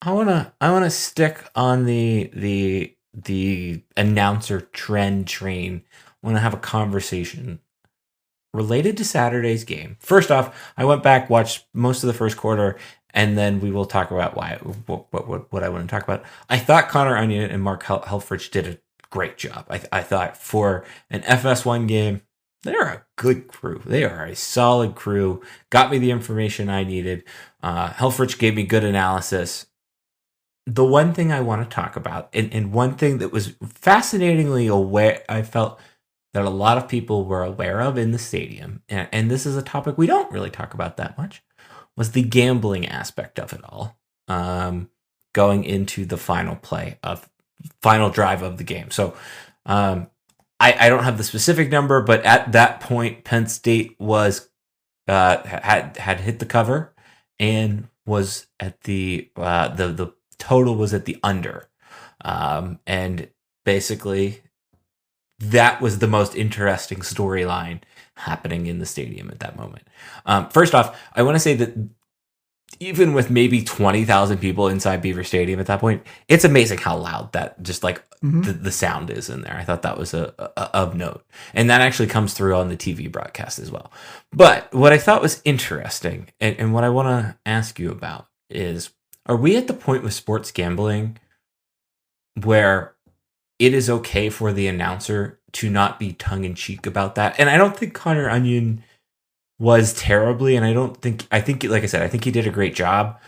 I wanna stick on the announcer trend train. I want to have a conversation related to Saturday's game. First off, I went back, watched most of the first quarter, and then we will talk about what I want to talk about. I thought Connor Onion and Mark Helfrich did a great job. I thought for an FS1 game, they're a good crew. They are a solid crew. Got me the information I needed. Helfrich gave me good analysis. The one thing I want to talk about, and one thing that was fascinatingly aware, I felt that a lot of people were aware of in the stadium, and this is a topic we don't really talk about that much, was the gambling aspect of it all, going into the final drive of the game. So I don't have the specific number, but at that point, Penn State was had hit the cover and was at the total was at the under, and basically that was the most interesting storyline happening in the stadium at that moment. First off, I want to say that even with maybe 20,000 people inside Beaver Stadium at that point, it's amazing how loud that just like the sound is in there. I thought that was of note. And that actually comes through on the TV broadcast as well. But what I thought was interesting, and what I want to ask you about is, are we at the point with sports gambling where it is okay for the announcer to not be tongue-in-cheek about that? And I don't think Connor Onion was terribly, and I think, like I said, I think he did a great job.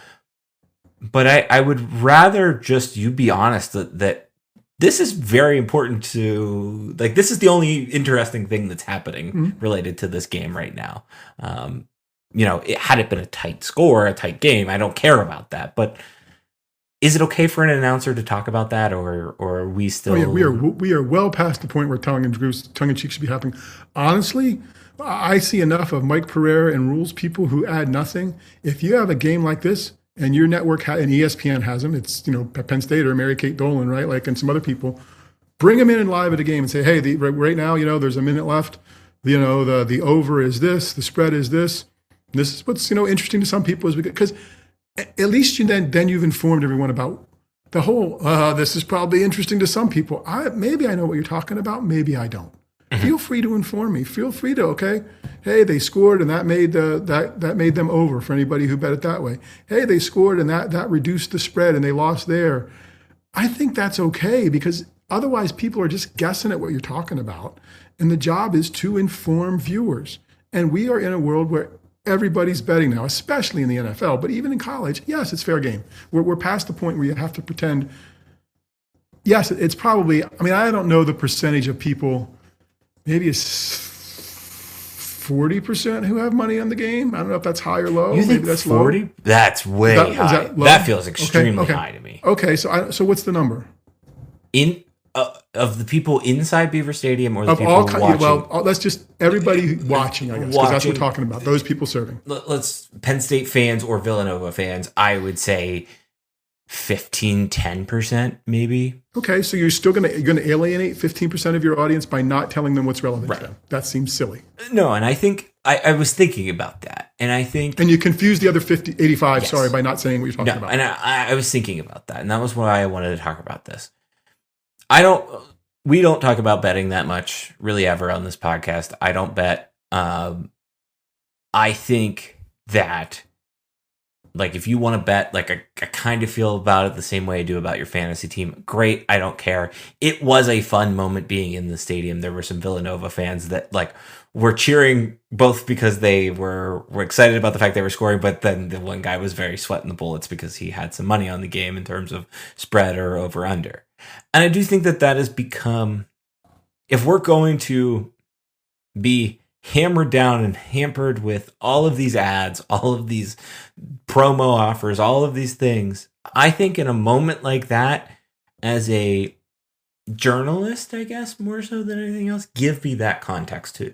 But I would rather just you be honest that this is very important to, like, this is the only interesting thing that's happening related to this game right now. Had it been a tight score, a tight game, I don't care about that. But is it okay for an announcer to talk about that, or are we still? Oh, yeah, we are well past the point where tongue-in-cheek should be happening. Honestly, I see enough of Mike Pereira and rules people who add nothing. If you have a game like this and your network and ESPN has them, it's Penn State or Mary Kate Dolan, right? Like, and some other people, bring them in and live at a game and say, hey, right now, there's a minute left. The over is this, the spread is this. This is what's interesting to some people, is because at least then you've informed everyone about the whole. This is probably interesting to some people. Maybe I know what you're talking about. Maybe I don't. Feel free to inform me. Feel free to, okay, hey, they scored and that made that made them over for anybody who bet it that way. Hey, they scored and that reduced the spread and they lost there. I think that's okay, because otherwise people are just guessing at what you're talking about. And the job is to inform viewers. And we are in a world where everybody's betting now, especially in the NFL, but even in college, yes, it's fair game. We're past the point where you have to pretend. Yes, it's probably, I don't know the percentage of people. Maybe it's 40% who have money on the game. I don't know if that's high or low. You think that's 40? Low. That's way high. That feels extremely high to me. Okay, so what's the number? Of the people inside Beaver Stadium, or the people watching? Well, let's just everybody watching, I guess, because that's what we're talking about. Those people serving. Let's Penn State fans or Villanova fans. I would say 10% maybe. Okay, so you're still going to alienate 15% of your audience by not telling them what's relevant right. to them. That seems silly. No, and I think I was thinking about that, and I think, and you confuse the other 85. Yes. Sorry, by not saying what you're talking about. And I was thinking about that, and that was why I wanted to talk about this. We don't talk about betting that much, really, ever on this podcast. I don't bet. I think that, like, if you want to bet, like, I kind of feel about it the same way I do about your fantasy team. Great, I don't care. It was a fun moment being in the stadium. There were some Villanova fans that, like, were cheering both because they were excited about the fact they were scoring, but then the one guy was very sweating the bullets because he had some money on the game in terms of spread or over-under. And I do think that has become, if we're going to be hammered down and hampered with all of these ads, all of these promo offers, all of these things, I think in a moment like that, as a journalist, I guess, more so than anything else, give me that context to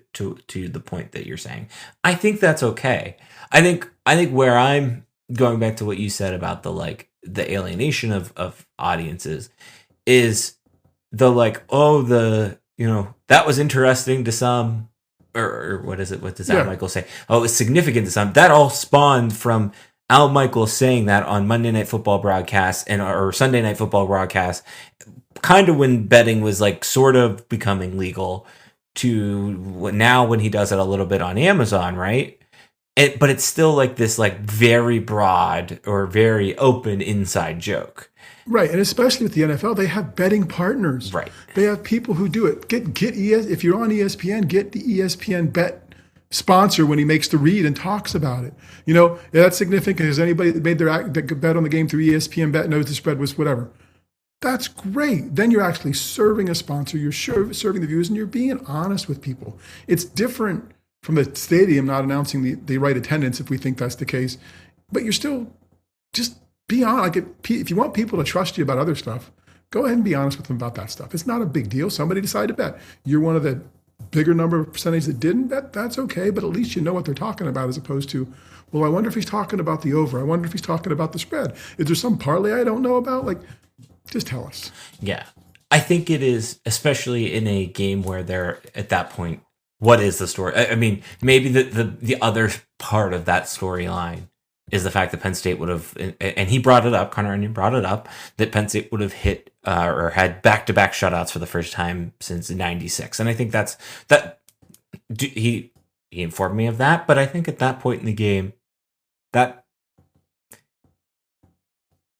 the point that you're saying. I think that's okay. I think where I'm going back to what you said about the alienation of audiences is that was interesting to some, or what is it? What does that Michael say? Oh, it was significant to some. That all spawned from Al Michaels saying that on Monday Night Football broadcasts or Sunday Night Football broadcasts, kind of when betting was like sort of becoming legal, to now when he does it a little bit on Amazon, right? But it's still like this like very broad or very open inside joke. Right, and especially with the NFL, they have betting partners. Right. They have people who do it. If you're on ESPN, get the ESPN bet sponsor when he makes the read and talks about it. That's significant because anybody that made that bet on the game through ESPN bet knows the spread was whatever. That's great. Then you're actually serving a sponsor. You're serving the viewers, and you're being honest with people. It's different from the stadium not announcing the right attendance if we think that's the case. But you're still just be honest. Like if you want people to trust you about other stuff, go ahead and be honest with them about that stuff. It's not a big deal. Somebody decided to bet. You're one of the bigger number of percentage that didn't bet. That's okay. But at least you know what they're talking about as opposed to, well, I wonder if he's talking about the over. I wonder if he's talking about the spread. Is there some parlay I don't know about? Like, just tell us. Yeah. I think it is, especially in a game where they're at that point, what is the story? I mean, maybe the other part of that storyline is the fact that Penn State would have, and he brought it up, Connor Onion brought it up, that Penn State would have hit or had back-to-back shutouts for the first time since '96. And I think he informed me of that, but I think at that point in the game,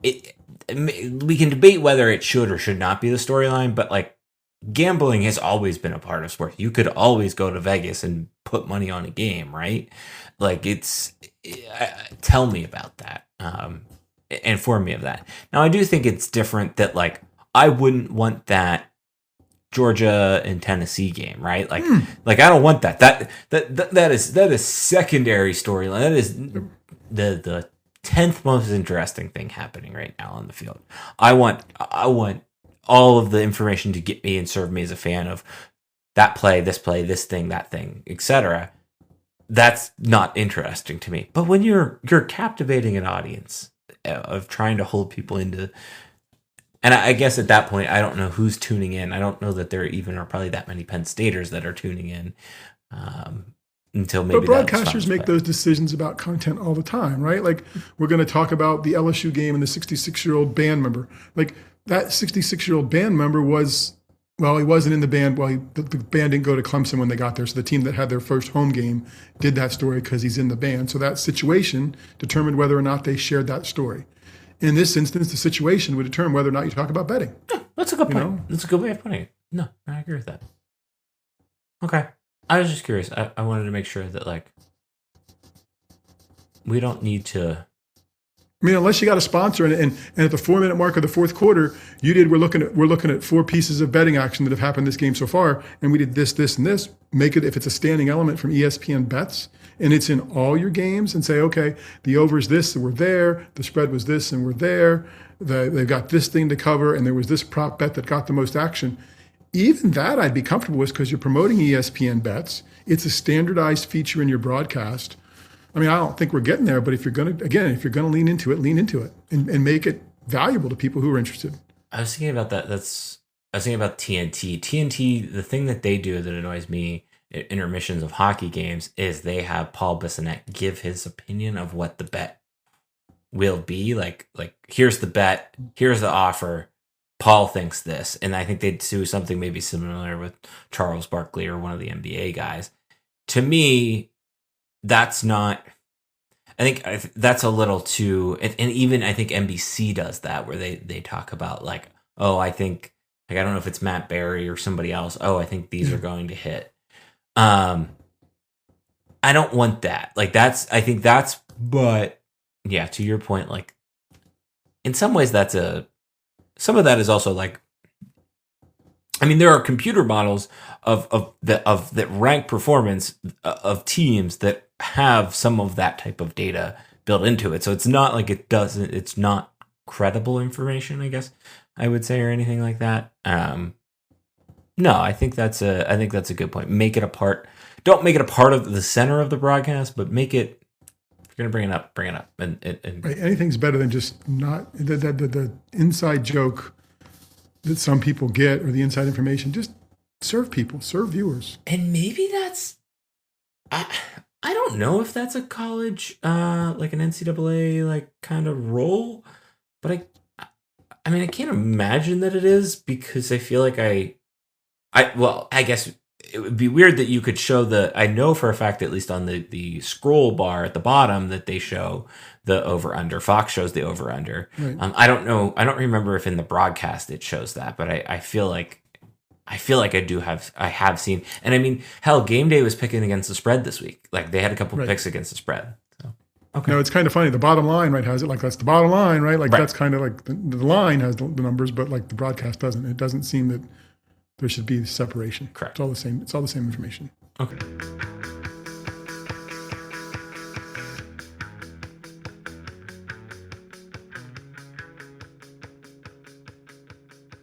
we can debate whether it should or should not be the storyline, but like gambling has always been a part of sports. You could always go to Vegas and put money on a game, right? Like tell me about that. Inform me of that. Now, I do think it's different that like I wouldn't want that Georgia and Tennessee game, right? Like I don't want that. That is secondary storyline. That is the 10th most interesting thing happening right now on the field. I want all of the information to get me and serve me as a fan of that play, this thing, that thing, etc. That's not interesting to me. But when you're captivating an audience of trying to hold people into, and I guess at that point, I don't know who's tuning in. I don't know that there even are probably that many Penn Staters that are tuning in. Until maybe. But broadcasters make those decisions about content all the time, right? Like we're going to talk about the LSU game and the 66-year-old band member. Like that 66-year-old band member he wasn't in the band. Well, the band didn't go to Clemson when they got there. So the team that had their first home game did that story because he's in the band. So that situation determined whether or not they shared that story. In this instance, the situation would determine whether or not you talk about betting. Yeah, that's a good point. That's a good way of putting it. No, I agree with that. Okay. I was just curious. I wanted to make sure that like we don't need to. I mean, unless you got a sponsor, and at the 4-minute mark of the fourth quarter, we're looking at 4 pieces of betting action that have happened this game so far, and we did this, and this. Make it if it's a standing element from ESPN bets, and it's in all your games, and say, okay, the over is this, and we're there. The spread was this, and we're there. They've got this thing to cover, and there was this prop bet that got the most action. Even that I'd be comfortable with because you're promoting ESPN bets. It's a standardized feature in your broadcast. I mean, I don't think we're getting there, but if you're going to lean into it and make it valuable to people who are interested. I was thinking about that. I was thinking about TNT. TNT, the thing that they do that annoys me at intermissions of hockey games is they have Paul Bissonnette give his opinion of what the bet will be. Like here's the bet, here's the offer. Paul thinks this. And I think they'd do something maybe similar with Charles Barkley or one of the NBA guys. To me, that's not, I think that's a little too, and even I think NBC does that where they talk about like, oh, I think, like, I don't know if it's Matt Berry or somebody else. Oh, I think these are going to hit. I don't want that. Like but yeah, to your point, like in some ways some of that is also like, I mean, there are computer models of that rank performance of teams that have some of that type of data built into it. So it's not like it's not credible information, I guess I would say, or anything like that. No, I think that's a good point. Make it a part. Don't make it a part of the center of the broadcast, but make it. If you're gonna bring it up, and right. Anything's better than just not the inside joke that some people get or the inside information. Just serve viewers. And maybe that's. I don't know if that's a college, like an NCAA like kind of role, but I mean, I can't imagine that it is because I feel like I guess it would be weird that you could show I know for a fact, at least on the scroll bar at the bottom, that they show the over under. Fox shows the over under. Right. I don't know. I don't remember if in the broadcast it shows that, but I feel like I have seen, and I mean, hell, Game Day was picking against the spread this week. Like they had a couple picks against the spread. So okay, no, it's kind of funny. The bottom line, right, has it like that's the bottom line, right? Like that's kind of like the line has the numbers, but like the broadcast doesn't. It doesn't seem that there should be separation. Correct. It's all the same. It's all the same information. Okay.